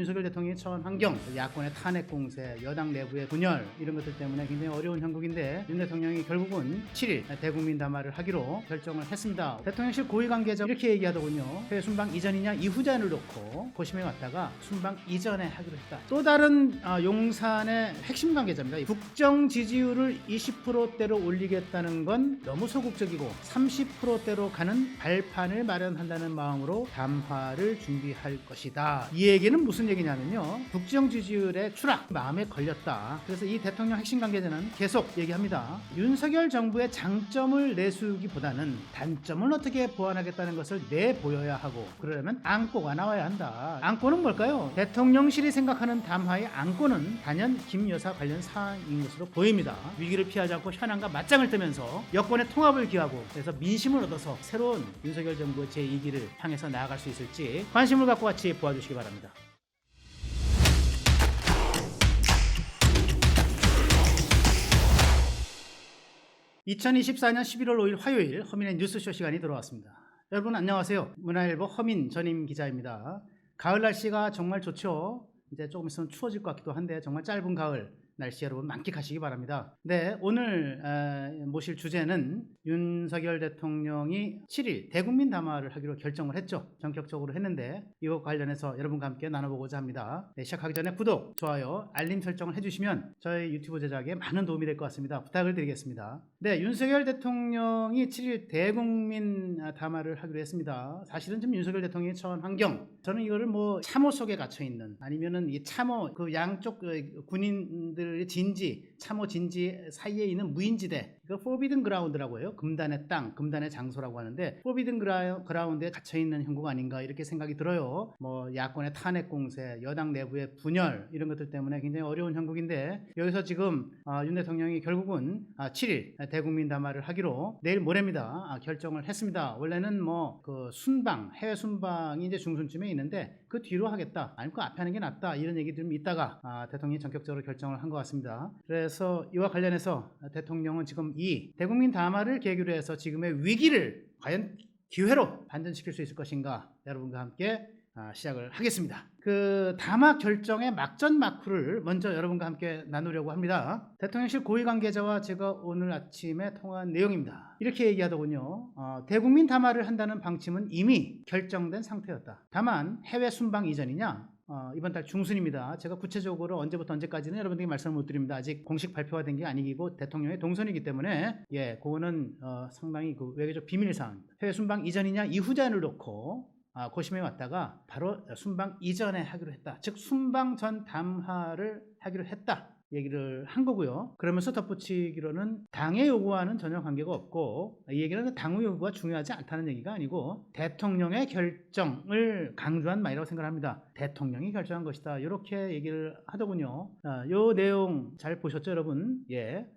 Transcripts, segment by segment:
윤석열 대통령의 처한 환경, 야권의 탄핵 공세, 여당 내부의 분열 이런 것들 때문에 굉장히 어려운 형국인데 윤 대통령이 결국은 7일 대국민 담화를 하기로 결정을 했습니다. 대통령실 고위 관계자 이렇게 얘기하더군요. 해외 순방 이전이냐 이후전을 놓고 고심해 왔다가 순방 이전에 하기로 했다. 또 다른 용산의 핵심 관계자입니다. 국정 지지율을 20%대로 올리겠다는 건 너무 소극적이고 30%대로 가는 발판을 마련한다는 마음으로 담화를 준비할 것이다. 이 얘기는 무슨 얘기냐면요. 국정 지지율의 추락 마음에 걸렸다. 그래서 이 대통령 핵심 관계자는 계속 얘기합니다. 윤석열 정부의 장점을 내세우기보다는 단점을 어떻게 보완하겠다는 것을 내보여야 하고 그러려면 안고가 나와야 한다. 안고는 뭘까요? 대통령실이 생각하는 담화의 안고는 단연 김 여사 관련 사항인 것으로 보입니다. 위기를 피하지 않고 현안과 맞짱을 뜨면서 여권의 통합을 기하고 그래서 민심을 얻어서 새로운 윤석열 정부의 제2기를 향해서 나아갈 수 있을지 관심을 갖고 같이 보아주시기 바랍니다. 2024년 11월 5일 화요일 허민의 뉴스쇼 시간이 돌아왔습니다. 여러분 안녕하세요. 문화일보 허민 전임 기자입니다. 가을 날씨가 정말 좋죠. 이제 조금 있으면 추워질 것 같기도 한데 정말 짧은 가을 날씨 여러분 만끽하시기 바랍니다. 네, 오늘 모실 주제는 윤석열 대통령이 7일 대국민 담화를 하기로 결정을 했죠. 전격적으로 했는데 이거 관련해서 여러분과 함께 나눠보고자 합니다. 네, 시작하기 전에 구독, 좋아요, 알림 설정을 해주시면 저희 유튜브 제작에 많은 도움이 될 것 같습니다. 부탁을 드리겠습니다. 네, 윤석열 대통령이 7일 대국민 담화를 하기로 했습니다. 사실은 지금 윤석열 대통령의 처한 환경, 저는 이거를 뭐 참호 속에 갇혀 있는 아니면은 이 참호 그 양쪽 군인들 진지, 참호 진지 사이에 있는 무인지대, 이거 forbidden ground라고 해요. 금단의 땅, 금단의 장소라고 하는데 forbidden ground에 갇혀있는 형국 아닌가 이렇게 생각이 들어요. 뭐 야권의 탄핵 공세, 여당 내부의 분열 이런 것들 때문에 굉장히 어려운 형국인데 여기서 지금 윤 대통령이 결국은 7일 대국민 담화를 하기로 내일 모레입니다. 결정을 했습니다. 원래는 뭐 그 순방, 해외 순방이 이제 중순쯤에 있는데 그 뒤로 하겠다, 아니면 그 앞에 하는 게 낫다 이런 얘기 좀 있다가 대통령이 전격적으로 결정을 한 것 같습니다. 그래서 이와 관련해서 대통령은 지금 이 대국민 담화를 계기로 해서 지금의 위기를 과연 기회로 반전시킬 수 있을 것인가 여러분과 함께 시작을 하겠습니다. 그 담화 결정의 막전 막후를 먼저 여러분과 함께 나누려고 합니다. 대통령실 고위 관계자와 제가 오늘 아침에 통화한 내용입니다. 이렇게 얘기하더군요. 대국민 담화를 한다는 방침은 이미 결정된 상태였다. 다만 해외 순방 이전이냐 이번 달 중순입니다. 제가 구체적으로 언제부터 언제까지는 여러분들에게 말씀을 못 드립니다. 아직 공식 발표가 된 게 아니고 대통령의 동선이기 때문에 그거는 상당히 그 외교적 비밀사항입니다. 해외 순방 이전이냐 이후전을 놓고 고심해 왔다가 바로 순방 이전에 하기로 했다. 즉 순방 전 담화를 하기로 했다 얘기를 한 거고요. 그러면서 덧붙이기로는 당의 요구와는 전혀 관계가 없고, 이 얘기는 당의 요구가 중요하지 않다는 얘기가 아니고 대통령의 결정을 강조한 말이라고 생각합니다. 대통령이 결정한 것이다 이렇게 얘기를 하더군요. 요 내용 잘 보셨죠 여러분?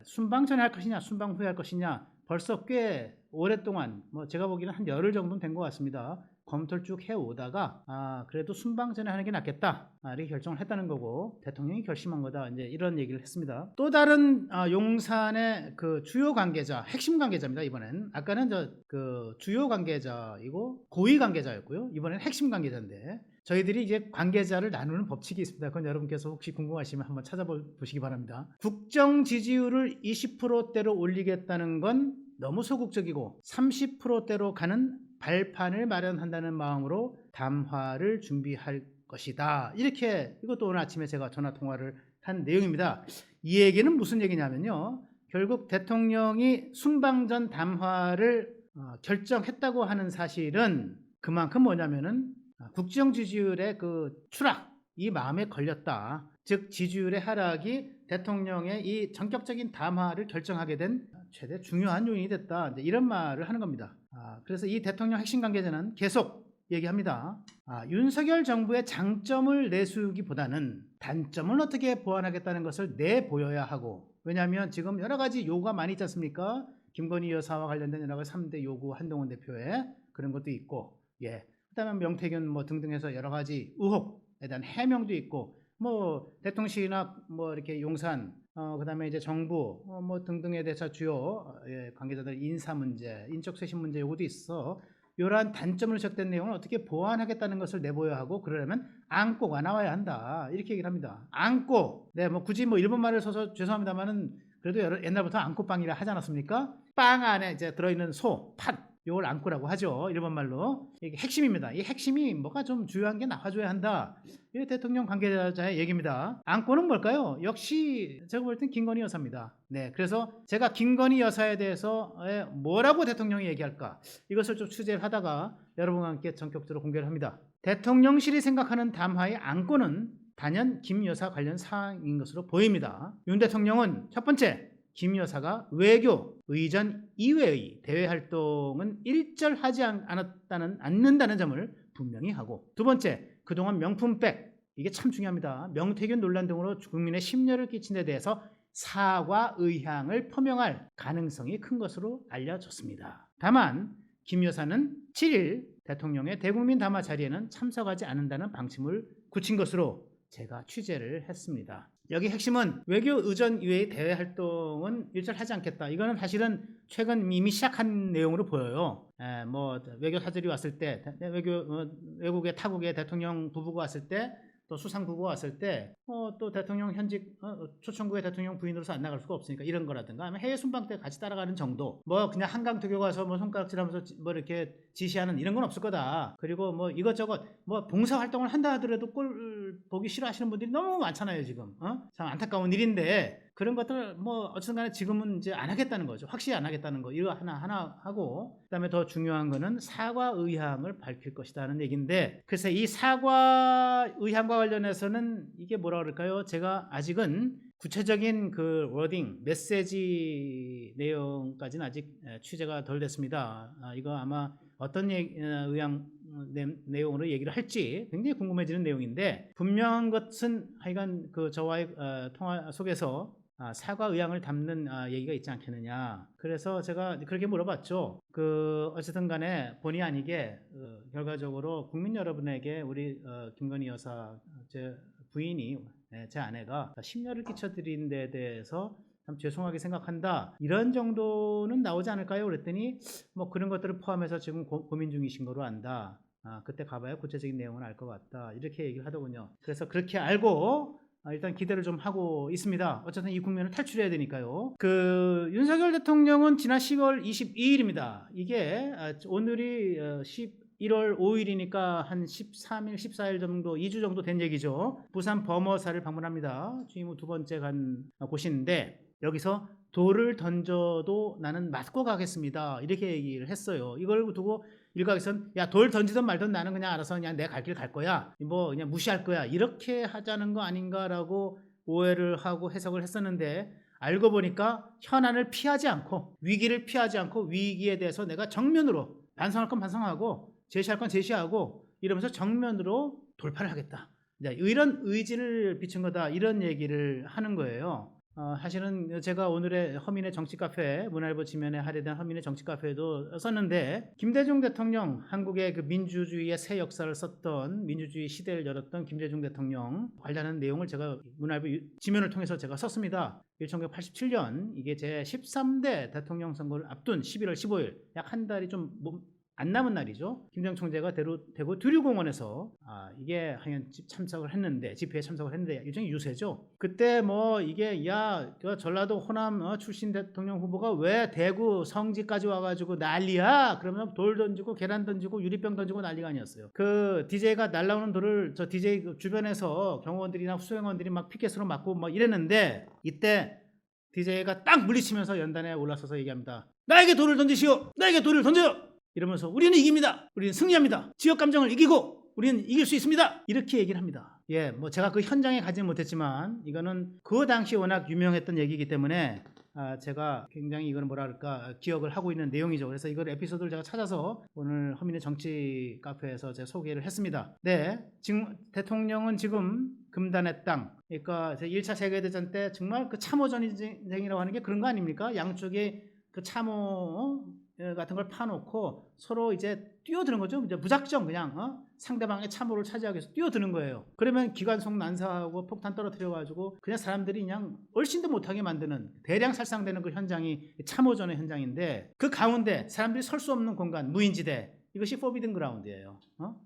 순방 전에 할 것이냐 순방 후에 할 것이냐 벌써 꽤 오랫동안 제가 보기에는 한 열흘 정도는 된 것 같습니다. 검토를 쭉 해오다가 그래도 순방 전에 하는 게 낫겠다 이렇게 결정을 했다는 거고 대통령이 결심한 거다 이제 이런 얘기를 했습니다. 또 다른 용산의 그 주요 관계자, 핵심 관계자입니다. 이번엔 아까는 그 주요 관계자이고 고위 관계자였고요. 이번엔 핵심 관계자인데 저희들이 이제 관계자를 나누는 법칙이 있습니다. 그건 여러분께서 혹시 궁금하시면 한번 찾아보시기 바랍니다. 국정 지지율을 20%대로 올리겠다는 건 너무 소극적이고 30%대로 가는 발판을 마련한다는 마음으로 담화를 준비할 것이다. 이렇게 이것도 오늘 아침에 제가 전화 통화를 한 내용입니다. 이 얘기는 무슨 얘기냐면요. 결국 대통령이 순방 전 담화를 결정했다고 하는 사실은 그만큼 뭐냐면은 국정 지지율의 그 추락, 이 마음에 걸렸다. 즉 지지율의 하락이 대통령의 이 전격적인 담화를 결정하게 된 최대 중요한 요인이 됐다. 이런 말을 하는 겁니다. 그래서 이 대통령 핵심 관계자는 계속 얘기합니다. 윤석열 정부의 장점을 내세우기보다는 단점을 어떻게 보완하겠다는 것을 내보여야 하고, 왜냐하면 지금 여러 가지 요구가 많이 있지 않습니까? 김건희 여사와 관련된 여러 가지 3대 요구, 한동훈 대표의 그런 것도 있고, 그다음에 명태균 등등 해서 여러 가지 의혹에 대한 해명도 있고, 대통령실이나 이렇게 용산, 그다음에 이제 정부, 등등에 대해서 주요 관계자들 인사 문제, 인적 쇄신 문제 요구도 있어 이러한 단점으로 지적된 내용을 어떻게 보완하겠다는 것을 내보여야 하고, 그러려면 안고가 나와야 한다, 이렇게 얘기를 합니다. 안고. 네, 뭐 굳이 뭐 일본말을 써서 죄송합니다만은 그래도 옛날부터 안고빵이라 하지 않았습니까? 빵 안에 이제 들어있는 팥, 이걸 안고라고 하죠, 일본말로. 이게 핵심입니다. 이 핵심이 뭐가 좀 중요한 게 나와줘야 한다, 이게 대통령 관계자의 얘기입니다. 안고는 뭘까요? 역시 제가 볼 땐 김건희 여사입니다. 네, 그래서 제가 김건희 여사에 대해서 뭐라고 대통령이 얘기할까, 이것을 좀 취재를 하다가 여러분과 함께 전격적으로 공개를 합니다. 대통령실이 생각하는 담화의 안고는 단연 김 여사 관련 사항인 것으로 보입니다. 윤 대통령은 첫 번째, 김 여사가 외교, 의전 이외의 대외 활동은 일절하지 않는다는 점을 분명히 하고, 두 번째, 그동안 명품백, 이게 참 중요합니다. 명태균 논란 등으로 국민의 심려를 끼친 데 대해서 사과 의향을 표명할 가능성이 큰 것으로 알려졌습니다. 다만 김 여사는 7일 대통령의 대국민 담화 자리에는 참석하지 않는다는 방침을 굳힌 것으로 제가 취재를 했습니다. 여기 핵심은 외교 의전 이외의 대외 활동은 일절하지 않겠다. 이거는 사실은 최근 이미 시작한 내용으로 보여요. 뭐 외교 사절이 왔을 때, 외국의 타국의 대통령 부부가 왔을 때, 또 수상 부부가 왔을 때, 또 대통령 현직 초청국의 대통령 부인으로서 안 나갈 수가 없으니까 이런 거라든가, 아니면 해외 순방 때 같이 따라가는 정도, 뭐 그냥 한강 도교 가서 뭐 손가락질하면서 뭐 이렇게 지시하는 이런 건 없을 거다. 그리고 뭐 이것저것 뭐 봉사 활동을 한다 하더라도 꼴 보기 싫어하시는 분들이 너무 많잖아요 지금. 참 안타까운 일인데, 그런 것들 뭐 어쨌든 간에 지금은 이제 안 하겠다는 거죠. 확실히 안 하겠다는 거, 이거 하나 하고, 그다음에 더 중요한 거는 사과 의향을 밝힐 것이다 하는 얘기인데, 글쎄 이 사과 의향과 관련해서는 이게 뭐라 그럴까요? 제가 아직은 구체적인 그 워딩, 메시지 내용까지는 아직 취재가 덜 됐습니다. 이거 아마 어떤 내용으로 얘기를 할지 굉장히 궁금해지는 내용인데, 분명한 것은 하여간 그 저와의 통화 속에서 사과 의향을 담는 얘기가 있지 않겠느냐. 그래서 제가 그렇게 물어봤죠. 어쨌든 간에 본의 아니게 결과적으로 국민 여러분에게 우리 김건희 여사, 제 부인이, 제 아내가 심려를 끼쳐드린 데 대해서 참 죄송하게 생각한다, 이런 정도는 나오지 않을까요? 그랬더니 뭐 그런 것들을 포함해서 지금 고민 중이신 거로 안다. 그때 가봐야 구체적인 내용은 알 것 같다, 이렇게 얘기를 하더군요. 그래서 그렇게 알고 일단 기대를 좀 하고 있습니다. 어쨌든 이 국면을 탈출해야 되니까요. 윤석열 대통령은 지난 10월 22일입니다. 이게 오늘이 11월 5일이니까 한 13일, 14일 정도, 2주 정도 된 얘기죠. 부산 범어사를 방문합니다. 취임 후 두 번째 간 곳인데, 여기서 돌을 던져도 나는 맞고 가겠습니다, 이렇게 얘기를 했어요. 이걸 두고 일각에서는 야, 돌 던지든 말든 나는 그냥 알아서 그냥 내 갈 길 갈 거야, 뭐 그냥 무시할 거야, 이렇게 하자는 거 아닌가라고 오해를 하고 해석을 했었는데, 알고 보니까 현안을 피하지 않고, 위기를 피하지 않고, 위기에 대해서 내가 정면으로 반성할 건 반성하고 제시할 건 제시하고 이러면서 정면으로 돌파를 하겠다, 이런 의지를 비춘 거다, 이런 얘기를 하는 거예요. 사실은 제가 오늘의 허민의 정치 카페, 문화일보 지면에 할애된 허민의 정치 카페에도 썼는데, 김대중 대통령, 한국의 그 민주주의의 새 역사를 썼던, 민주주의 시대를 열었던 김대중 대통령 관련한 내용을 제가 문화일보 지면을 통해서 제가 썼습니다. 1987년 이게 제 13대 대통령 선거를 앞둔 11월 15일, 약 한 달이 좀 안 남은 날이죠. 김대중 총재가 대구 두류공원에서 이게 하여간 참석을 했는데, 집회에 참석을 했는데, 일종의 유세죠. 그때 뭐 이게 그 전라도 호남 출신 대통령 후보가 왜 대구 성지까지 와가지고 난리야? 그러면 돌 던지고 계란 던지고 유리병 던지고 난리가 아니었어요. 그 DJ가 날라오는 돌을 저 DJ 주변에서 경호원들이나 수행원들이 막 피켓으로 맞고 막 이랬는데, 이때 DJ가 딱 물리치면서 연단에 올라서서 얘기합니다. 나에게 돌을 던지시오! 나에게 돌을 던져요! 이러면서 우리는 이깁니다. 우리는 승리합니다. 지역 감정을 이기고 우리는 이길 수 있습니다, 이렇게 얘기를 합니다. 뭐 제가 그 현장에 가지는 못했지만 이거는 그 당시 워낙 유명했던 얘기이기 때문에 제가 굉장히 이거는 뭐랄까 기억을 하고 있는 내용이죠. 그래서 이걸 에피소드를 제가 찾아서 오늘 허민의 정치 카페에서 제가 소개를 했습니다. 네, 지금 대통령은 지금 금단의 땅, 그러니까 1차 세계대전 때 정말 그 참호 전쟁이라고 하는 게 그런 거 아닙니까? 양쪽에 그 참호 같은 걸 파놓고 서로 이제 뛰어드는 거죠. 이제 무작정 그냥 상대방의 참호를 차지하기 위해서 뛰어드는 거예요. 그러면 기관총 난사하고 폭탄 떨어뜨려가지고 그냥 사람들이 그냥 얼씬도 못하게 만드는, 대량 살상되는 그 현장이 참호전의 현장인데, 그 가운데 사람들이 설 수 없는 공간, 무인지대, 이것이 포비든 그라운드예요.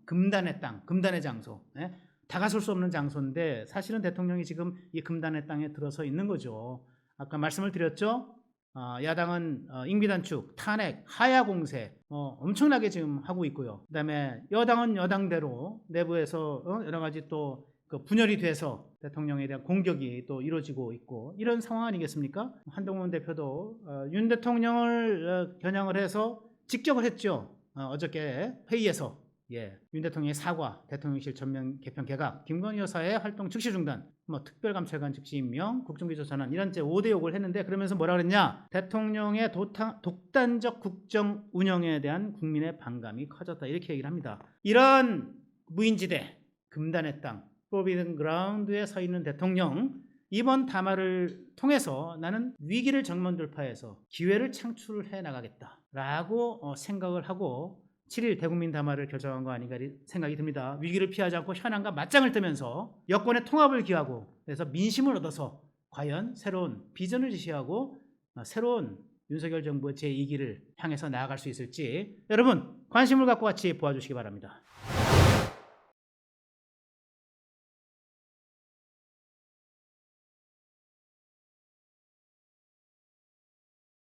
금단의 땅, 금단의 장소. 예? 다가설 수 없는 장소인데 사실은 대통령이 지금 이 금단의 땅에 들어서 있는 거죠. 아까 말씀을 드렸죠. 야당은 임기단축, 탄핵, 하야 공세 엄청나게 지금 하고 있고요. 그다음에 여당은 여당대로 내부에서 여러 가지 또 그 분열이 돼서 대통령에 대한 공격이 또 이루어지고 있고 이런 상황 아니겠습니까? 한동훈 대표도 윤 대통령을 겨냥을 해서 직격을 했죠. 어저께 회의에서 윤 대통령의 사과, 대통령실 전면 개편 개각, 김건희 여사의 활동 즉시 중단, 특별감찰관 즉시 임명, 국정기조 전환 이런 5대 욕을 했는데 그러면서 뭐라 그랬냐? 대통령의 독단적 국정 운영에 대한 국민의 반감이 커졌다 이렇게 얘기를 합니다. 이런 무인지대, 금단의 땅, 포비든 그라운드에 서 있는 대통령 이번 담화를 통해서 나는 위기를 정면 돌파해서 기회를 창출해 나가겠다라고 생각을 하고 7일 대국민 담화를 결정한 거 아닌가 생각이 듭니다. 위기를 피하지 않고 현안과 맞짱을 뜨면서 여권의 통합을 기하고 그래서 민심을 얻어서 과연 새로운 비전을 제시하고 새로운 윤석열 정부의 제2기를 향해서 나아갈 수 있을지 여러분 관심을 갖고 같이 보아주시기 바랍니다.